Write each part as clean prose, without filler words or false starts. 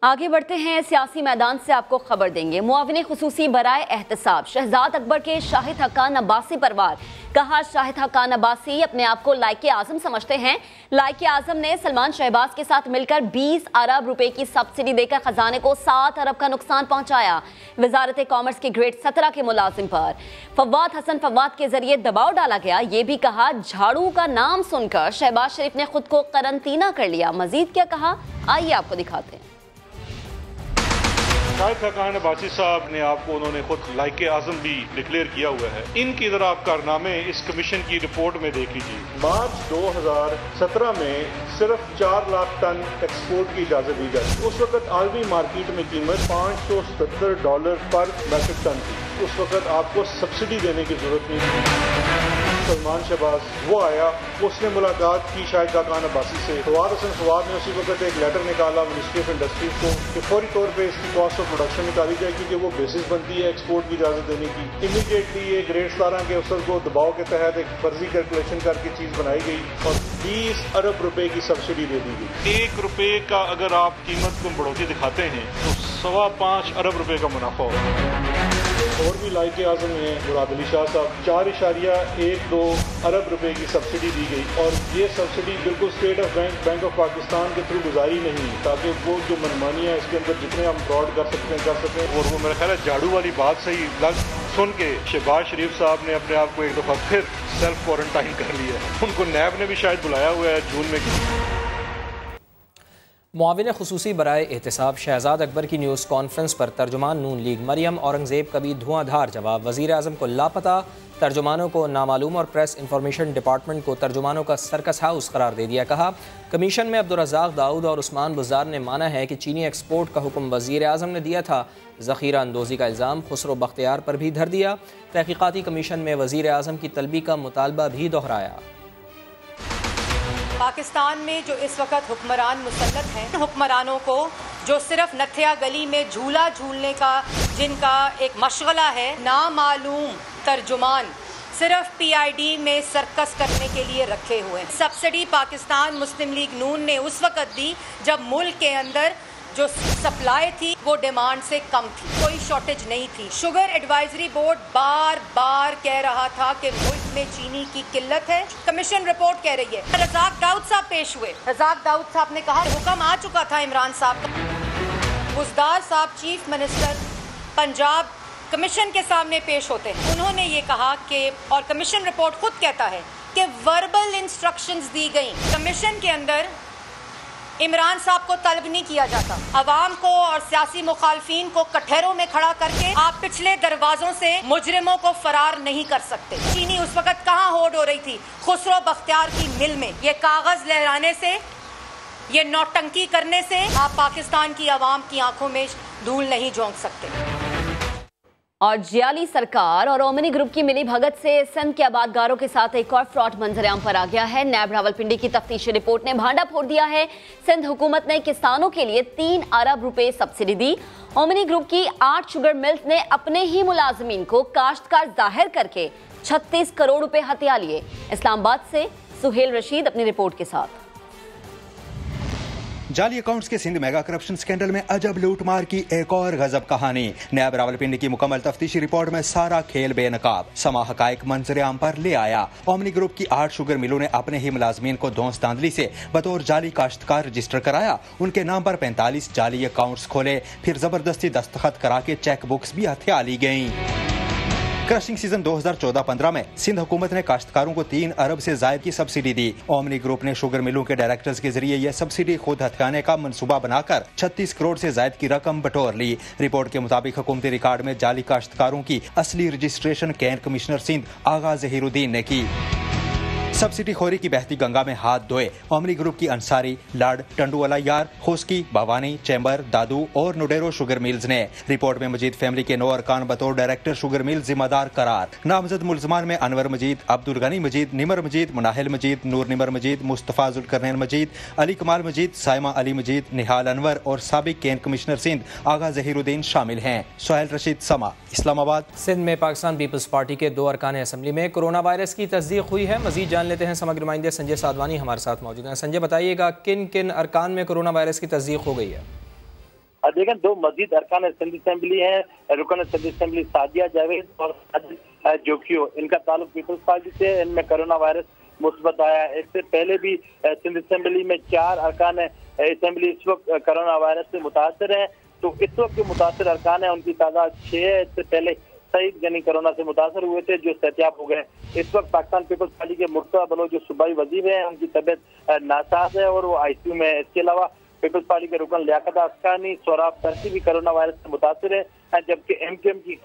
आगे बढ़ते हैं, सियासी मैदान से आपको खबर देंगे। मुआविन खुसूसी बराए एहतसाब शहजाद अकबर के शाहिद हक्कान अब्बासी परवार। कहा, शाहिद हक्कान अब्बासी अपने आप को लाइक आजम समझते हैं। लाइक आजम ने सलमान शहबाज के साथ मिलकर 20 अरब रुपए की सब्सिडी देकर खजाने को 7 अरब का नुकसान पहुंचाया। वजारत कॉमर्स के ग्रेड 17 के मुलाजिम पर फवाद हसन फवाद के जरिए दबाव डाला गया। ये भी कहा, झाड़ू का नाम सुनकर शहबाज शरीफ ने खुद को करंतना कर लिया। मजीद क्या कहा, आइए आपको दिखाते हैं। शाहिद हक्कान अब्बासी साहब ने आपको उन्होंने खुद लाइक आजम भी डिक्लेयर किया हुआ है। इनकी जरा आप कारनामे इस कमीशन की रिपोर्ट में देख लीजिए। मार्च 2017 में सिर्फ 4 लाख टन एक्सपोर्ट की इजाजत दी जाती। उस वक्त आलमी मार्केट में कीमत $570 पर मैट्रिक टन थी। उस वक्त आपको सब्सिडी देने की जरूरत नहीं थी। सलमान शहबाज वो आया, उसने मुलाकात की शाहिद हक्कान अब्बासी से। फवाद हसन फवाद ने उसी वक्त एक लेटर निकाला मिनिस्ट्री ऑफ इंडस्ट्रीज को कि फौरी तौर पे इसकी कॉस्ट ऑफ प्रोडक्शन निकाली जाए, क्योंकि वो बेसिस बनती है एक्सपोर्ट की इजाजत देने की। इमीडिएटली ये ग्रेड 17 के अफसर को दबाव के तहत एक फर्जी कैलकुलेशन करके चीज बनाई गई और 20 अरब रुपए की सब्सिडी दे दी गई। 1 रुपए का अगर आप कीमत को बढ़ोतरी दिखाते हैं तो 5.25 अरब रुपए का मुनाफा होगा। और भी लाइक आजम है मुराद अली शाह साहब, 4.12 अरब रुपए की सब्सिडी दी गई और ये सब्सिडी बिल्कुल state of bank of Pakistan के थ्रू गुजारी नहीं, ताकि वो जो मनमानियाँ इसके अंदर जितने हम फ्रॉड कर सकते हैं। और वो मेरा ख्याल है झाड़ू वाली बात सही लग सुन के शहबाज शरीफ साहब ने अपने आप को एक दफा फिर सेल्फ क्वारंटाइन कर लिया। उनको नैब ने भी शायद बुलाया हुआ है जून में। मुआविन खुसूसी बराए एहतसाब शहजाद अकबर की न्यूज़ कॉन्फ्रेंस पर तर्जुमान नून लीग मरियम औरंगजेब का भी धुआंधार जवाब। वज़ीर आज़म को लापता, तर्जुमानों को नामालूम और प्रेस इंफॉर्मेशन डिपार्टमेंट को तर्जुमानों का सर्कस हाउस करार दे दिया। कहा, कमीशन में अब्दुर्रज़ाक दाऊद और उस्मान बुज़दार ने माना है कि चीनी एक्सपोर्ट का हुक्म वज़ीर आज़म ने दिया था। ज़ख़ीरा अंदोज़ी का इल्ज़ाम खुसरो बख्तियार पर भी धर दिया। तहक़ीक़ाती कमीशन में वज़ीर आज़म की तलबी का मुतालबा भी दोहराया। पाकिस्तान में जो इस वक्त हुक्मरान मुसल्लत हैं, हुक्मरानों को जो सिर्फ नथिया गली में झूला झूलने का जिनका एक मशगला है, नामालूम तर्जुमान सिर्फ PID में सर्कस करने के लिए रखे हुए हैं। सब्सिडी पाकिस्तान मुस्लिम लीग नून ने उस वक्त दी जब मुल्क के अंदर जो सप्लाई थी वो डिमांड से कम थी, कोई शॉर्टेज नहीं थी। शुगर एडवाइजरी बोर्ड बार बार कह रहा था कि मुल्क में चीनी की किल्लत है। कमीशन रिपोर्ट कह रही है। रज़ाक दाऊद साहब पेश हुए। रज़ाक दाऊद साहब ने कहा हुक्म आ चुका था इमरान साहब का। बुज़दार साहब चीफ मिनिस्टर पंजाब कमीशन के सामने पेश होते हैं। उन्होंने ये कहा कि, और कमीशन रिपोर्ट खुद कहता है कि वर्बल इंस्ट्रक्शंस दी गई। कमीशन के अंदर इमरान साहब को तलब नहीं किया जाता। अवाम को और सियासी मुखालफीन को कटहरों में खड़ा करके आप पिछले दरवाजों से मुजरिमों को फरार नहीं कर सकते। चीनी उस वक्त कहाँ होड़ हो रही थी? खुसरो बख्तियार की मिल में। ये कागज लहराने से, ये नौटंकी करने से आप पाकिस्तान की आवाम की आंखों में धूल नहीं झोंक सकते। और जियाली सरकार और ओमनी ग्रुप की मिली भगत से सिंध के आबादगारों के साथ एक और फ्रॉड मंजरेआम पर आ गया है। नैब रावलपिंडी की तफ्तीशी रिपोर्ट ने भांडा फोड़ दिया है। सिंध हुकूमत ने किसानों के लिए 3 अरब रुपए सब्सिडी दी। ओमनी ग्रुप की 8 शुगर मिल्स ने अपने ही मुलाजमीन को काश्तकार जाहिर करके 36 करोड़ रुपए हथिया लिए। इस्लामाबाद से सुहेल रशीद अपनी रिपोर्ट के साथ। जाली अकाउंट्स के सिंध मेगा करप्शन स्कैंडल में अजब लूटमार की एक और गजब कहानी। नैब रावलपिंडी की मुकम्मल तफ्तीशी रिपोर्ट में सारा खेल बेनकाब समा हकायक मंजरेआम पर ले आया। ओमनी ग्रुप की 8 शुगर मिलों ने अपने ही मुलाजमीन को धौंस धांधली से बतौर जाली काश्तकार रजिस्टर कराया। उनके नाम पर 45 जाली अकाउंट्स खोले, फिर जबरदस्ती दस्तखत करा के चेक बुक्स भी हथिया ली गयी। क्रशिंग सीजन 2014-15 में सिंध हुकूमत ने काश्तकारों को 3 अरब से जायद की सब्सिडी दी। ओमनी ग्रुप ने शुगर मिलों के डायरेक्टर्स के जरिए यह सब्सिडी खुद हथियाने का मंसूबा बनाकर 36 करोड़ से जायद की रकम बटोर ली। रिपोर्ट के मुताबिक हुकूमती रिकॉर्ड में जाली काश्तकारों की असली रजिस्ट्रेशन कैंट कमिश्नर सिंध आगा ज़हीरुद्दीन ने की। सब्सिडी खोरी की बहती गंगा में हाथ धोए ओमनी ग्रुप की अंसारी, लाड, टंडूवाला यार, खोस्की, बावानी, चैम्बर, दादू और नुडेरो शुगर मिल्स ने। रिपोर्ट में मजीद फैमिली के 9 अरकान बतौर डायरेक्टर शुगर मिल जिम्मेदार करार। नामजद मुलजमान में अनवर मजीद, अब्दुल गनी मजीद, निमर मजीद, मुनाहिल मजीद, नूर निमर मजीद, मुस्तफ़ा जुल्करनैन मजीद, अली कमाल मजीद, साइमा अली मजीद, निहाल अनवर और साबिक कैंट कमिश्नर सिंध आगा ज़हीरुद्दीन शामिल हैं। सुहेल रशीद, समा, इस्लामाबाद। सिंध में पाकिस्तान पीपल्स पार्टी के 2 अरकान असम्बली में कोरोना वायरस की तस्दीक हुई है। मजीद जान लेते हैं, समग्र नुमाइंदे संजय साधवानी हमारे साथ मौजूद हैं। संजय, बताइएगा किन किन अरकान में कोरोना वायरस की तस्दीक हो गई है? देखें, दो मजीद अरकान सिंध असम्बली हैं, रुकन सिंध असम्बली सादिया जावेद और जोखियो, इनका ताल्लुक पीपल्स पार्टी से। इनमें कोरोना वायरस मुस्बत आया। इससे पहले भी सिंध असम्बली में 4 अरकान असम्बली इस वक्त कोरोना वायरस से मुतासर हैं। तो इस वक्त जो मुतासर अरकान है उनकी तादाद 6 है। इससे पहले सईद गनी कोरोना से मुतासर हुए थे, जो सेहतियाब हो गए। इस वक्त पाकिस्तान पीपल्स पार्टी के मुर्तज़ा बलोच जो सूबाई वजीर हैं, उनकी तबीयत नासाज है और वो ICU में है। इसके अलावा पीपल्स पार्टी के रुकन लियाकत अस्कानी, सोराब तरसी भी कोरोना वायरस से मुतासर है, जबकि MKM की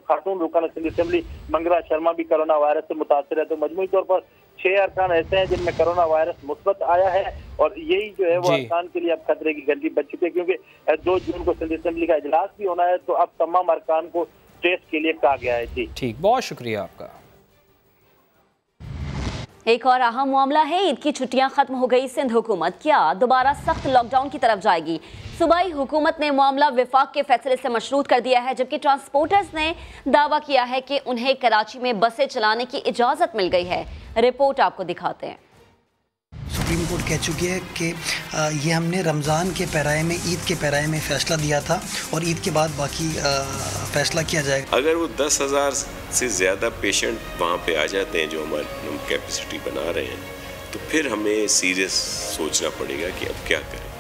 खातून रुकन असम्बली मंगरा शर्मा भी कोरोना वायरस से मुतासर है। तो मजमूई तौर पर 6 अरकान ऐसे हैं जिनमें कोरोना वायरस मुस्बत आया है और यही जो है वो अरकान के लिए अब खतरे की घंटी बज चुकी है, क्योंकि 2 जून को सिंध असम्बली का इजलास भी होना है। तो अब तमाम अरकान को टेस्ट के लिए कहा गया है। जी ठीक, बहुत शुक्रिया आपका। एक और अहम मामला है, ईद की छुट्टियां खत्म हो गई, सिंध हुकूमत क्या दोबारा सख्त लॉकडाउन की तरफ जाएगी? सूबाई हुकूमत ने मामला विफाक के फैसले से मशरूत कर दिया है, जबकि ट्रांसपोर्टर्स ने दावा किया है कि उन्हें कराची में बसें चलाने की इजाज़त मिल गई है। रिपोर्ट आपको दिखाते हैं। सुप्रीम कोर्ट कह चुकी है कि ये हमने रमज़ान के पैराए में, ईद के पैराए में फ़ैसला दिया था और ईद के बाद बाकी फ़ैसला किया जाएगा। अगर वो 10,000 से ज़्यादा पेशेंट वहाँ पे आ जाते हैं जो हम कैपेसिटी बना रहे हैं, तो फिर हमें सीरियस सोचना पड़ेगा कि अब क्या करें।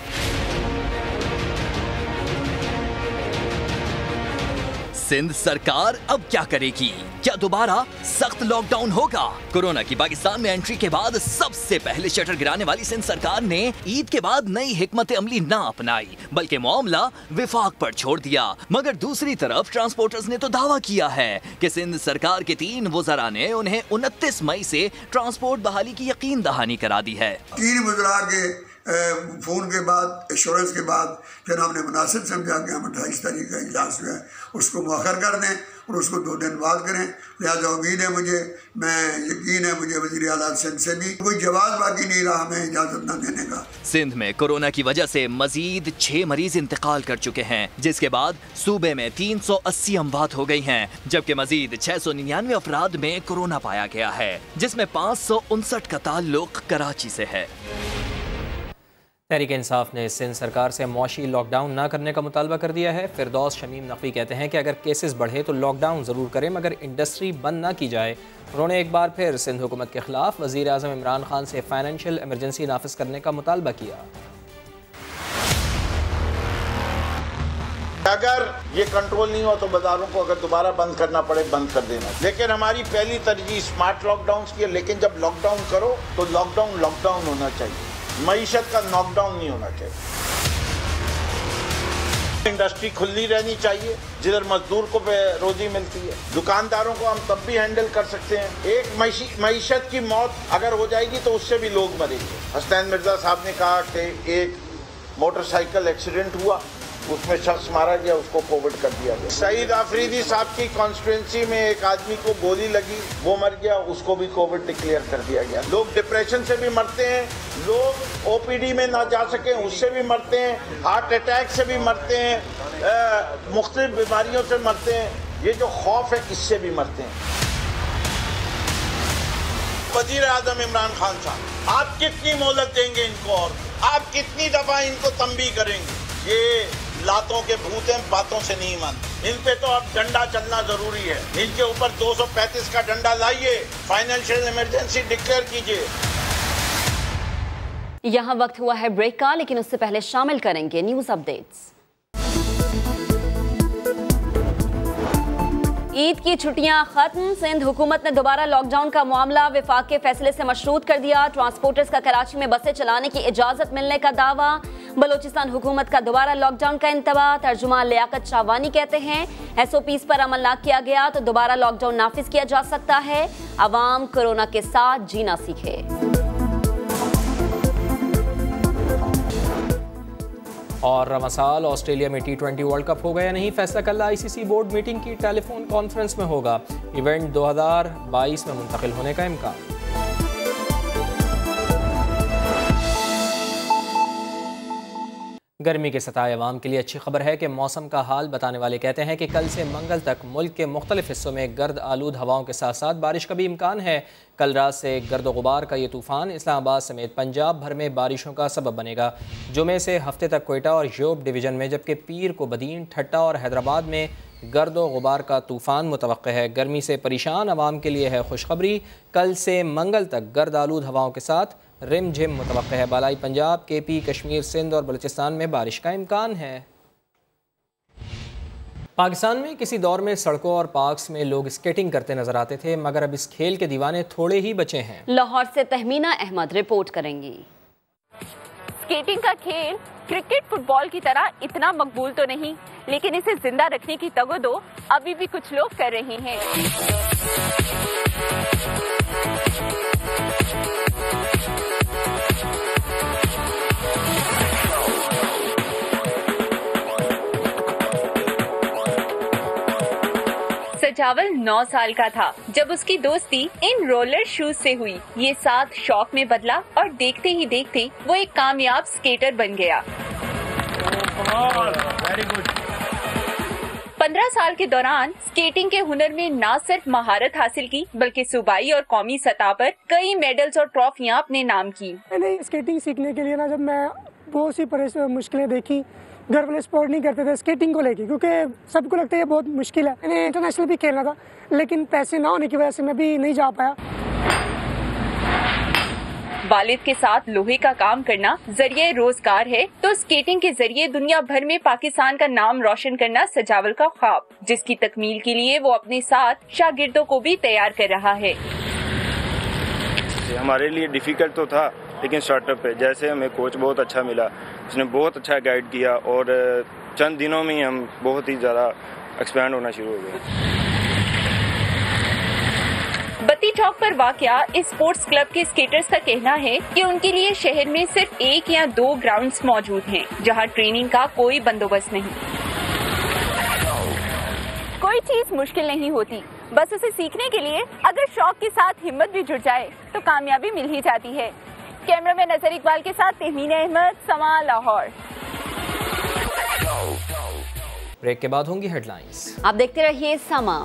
सिंध सरकार अब क्या करेगी? क्या दोबारा सख्त लॉकडाउन होगा? कोरोना की पाकिस्तान में एंट्री के बाद सबसे पहले शटर गिराने वाली सिंध सरकार ने ईद के बाद नई हिकमत अमली ना अपनाई, बल्कि मामला विफाक पर छोड़ दिया। मगर दूसरी तरफ ट्रांसपोर्टर्स ने तो दावा किया है कि सिंध सरकार के 3 वज़रा ने उन्हें 29 मई से ट्रांसपोर्ट बहाली की यकीन दहानी करा दी है। 3 वज़रा के फ़ोन के बाद, एश्योरेंस के बाद फिर हमने मुनासिब समझा कि हम 28 तारीख का इजलास जो है उसको मौखर कर दें और उसको 2 दिन बाद करें। लिहाजा उम्मीद है मुझे, यकीन है मुझे वज़ीर आला सिंध से भी कोई जवाब बाकी नहीं रहा हमें इजाज़त न देने का। सिंध में कोरोना की वजह से मजीद 6 मरीज इंतकाल कर चुके हैं, जिसके बाद सूबे में 380 अमवात हो गई हैं, जबकि मजीद 699 अफराद में कोरोना पाया गया है, जिसमें 559 का ताल्लुक कराची से है। तहरीक इंसाफ ने सिंध सरकार से मौशी लॉकडाउन ना करने का मुतालबा कर दिया है। फिरदौस शमीम नकवी कहते हैं कि अगर केसेस बढ़े तो लॉकडाउन ज़रूर करें, मगर इंडस्ट्री बंद ना की जाए। उन्होंने एक बार फिर सिंध हुकूमत के खिलाफ वज़ीर आज़म इमरान खान से फाइनेंशियल इमरजेंसी नाफिज करने का मुतालबा किया। अगर ये कंट्रोल नहीं हो तो बाजारों को अगर दोबारा बंद करना पड़े बंद कर देना, लेकिन हमारी पहली तरजीह स्मार्ट लॉकडाउन की है। लेकिन जब लॉकडाउन करो तो लॉकडाउन होना चाहिए, मईशत का नॉकडाउन नहीं होना चाहिए। इंडस्ट्री खुली रहनी चाहिए जिधर मजदूर को रोजी मिलती है। दुकानदारों को हम तब भी हैंडल कर सकते हैं। एक मईशत की मौत अगर हो जाएगी तो उससे भी लोग मरेंगे। हसनैन मिर्जा साहब ने कहा कि एक मोटरसाइकिल एक्सीडेंट हुआ, उसमें शख्स मारा गया, उसको कोविड कर दिया गया। सईद आफरीदी साहब की कॉन्स्टिट्यूंसी में एक आदमी को गोली लगी, वो मर गया, उसको भी कोविड डिक्लेयर कर दिया गया। लोग डिप्रेशन से भी मरते हैं, लोग OPD में ना जा सके उससे भी मरते हैं, हार्ट अटैक से भी मरते हैं, मुख्तलिफ बीमारियों से मरते हैं। ये जो खौफ है इससे भी मरते हैं। वजीर आज़म इमरान खान साहब, आप कितनी मोहलत देंगे इनको और आप कितनी दफा इनको तंबीह करेंगे? ये लातों के भूत हैं, बातों से नहीं मानते। इन पे तो अब डंडा चलना जरूरी है। इनके ऊपर 235 का डंडा लाइए, फाइनेंशियल इमरजेंसी डिक्लेयर कीजिए। यहाँ वक्त हुआ है ब्रेक का, लेकिन उससे पहले शामिल करेंगे न्यूज अपडेट्स। ईद की छुट्टियां खत्म, सिंध हुकूमत ने दोबारा लॉकडाउन का मामला विफाक के फैसले से मशरूत कर दिया। ट्रांसपोर्टर्स का कराची में बसें चलाने की इजाजत मिलने का दावा। बलोचिस्तान हुकूमत का दोबारा लॉकडाउन का इंतबा। तर्जुमान लियाकत शाहवानी कहते हैं SOPs पर अमल ना किया गया तो दोबारा लॉकडाउन नाफिज किया जा सकता है। अवाम कोरोना के साथ जीना सीखे। और रमसाल ऑस्ट्रेलिया में T20 वर्ल्ड कप हो गया नहीं, फैसला कल ICC बोर्ड मीटिंग की टेलीफोन कॉन्फ्रेंस में होगा। इवेंट 2022 में मुंतकिल होने का इम्कान। गर्मी के सताए अवाम के लिए अच्छी खबर है कि मौसम का हाल बताने वाले कहते हैं कि कल से मंगल तक मुल्क के मुख्तलिफ हिस्सों में गर्द आलूद हवाओं के साथ साथ बारिश का भी इम्कान है। कल रात से गर्द गुबार का ये तूफ़ान इस्लामाबाद समेत पंजाब भर में बारिशों का सबब बनेगा। जुमे से हफ्ते तक कोयटा और योब डिवीज़न में, जबकि पीर को बदीन, ठट्टा और हैदराबाद में गर्दो गुबार का तूफ़ान मुतवक्के है। गर्मी से परेशान अवाम के लिए है खुशखबरी। कल से मंगल तक गर्द आलूद हवाओं के साथ रिम झिम मुतवक्के है। बालाई पंजाब, केपी, कश्मीर, सिंध और बलूचिस्तान में बारिश का इम्कान है। पाकिस्तान में किसी दौर में सड़कों और पार्क्स में लोग स्केटिंग करते नजर आते थे, मगर अब इस खेल के दीवाने थोड़े ही बचे हैं। लाहौर से तहमीना अहमद रिपोर्ट करेंगी। स्केटिंग का खेल क्रिकेट, फुटबॉल की तरह इतना मकबूल तो नहीं, लेकिन इसे जिंदा रखने की तगदो अभी भी कुछ लोग कर रहे हैं। सजावल 9 साल का था जब उसकी दोस्ती इन रोलर शूज से हुई। ये साथ शौक में बदला और देखते ही देखते वो एक कामयाब स्केटर बन गया। 15 साल के दौरान स्केटिंग के हुनर में न सिर्फ महारत हासिल की, बल्कि सूबाई और कौमी सतह पर कई मेडल्स और ट्रॉफियां अपने नाम की। मैंने स्केटिंग सीखने के लिए ना, जब मैं बहुत सी मुश्किलें देखी, घर वाले सपोर्ट नहीं करते थे स्केटिंग को लेके, क्योंकि सबको लगता है ये बहुत मुश्किल है। मैंने इंटरनेशनल भी खेलना था, लेकिन पैसे ना होने की वजह से मैं भी नहीं जा पाया। वालिद के साथ लोहे का काम करना जरिए रोजगार है, तो स्केटिंग के जरिए दुनिया भर में पाकिस्तान का नाम रोशन करना सजावल का ख्वाब, जिसकी तकमील के लिए वो अपने साथ शागिर्दों को भी तैयार कर रहा है। हमारे लिए डिफिकल्ट तो था, लेकिन स्टार्टअप पे जैसे हमें कोच बहुत अच्छा मिला, उसने बहुत अच्छा गाइड किया और चंद दिनों में ही हम बहुत ही ज़्यादा एक्सपैंड होना शुरू हो गए। बत्ती चौक पर वाक़या इस स्पोर्ट्स क्लब के स्केटर्स का कहना है कि उनके लिए शहर में सिर्फ 1 या 2 ग्राउंड्स मौजूद हैं, जहां ट्रेनिंग का कोई बंदोबस्त नहीं। कोई चीज मुश्किल नहीं होती, बस उसे सीखने के लिए अगर शौक के साथ हिम्मत भी जुट जाए तो कामयाबी मिल ही जाती है। कैमरामैन नजर इकबाल के साथ तहमीना अहमद, समा, लाहौर। ब्रेक के बाद होंगी हेडलाइंस। आप देखते रहिए समा।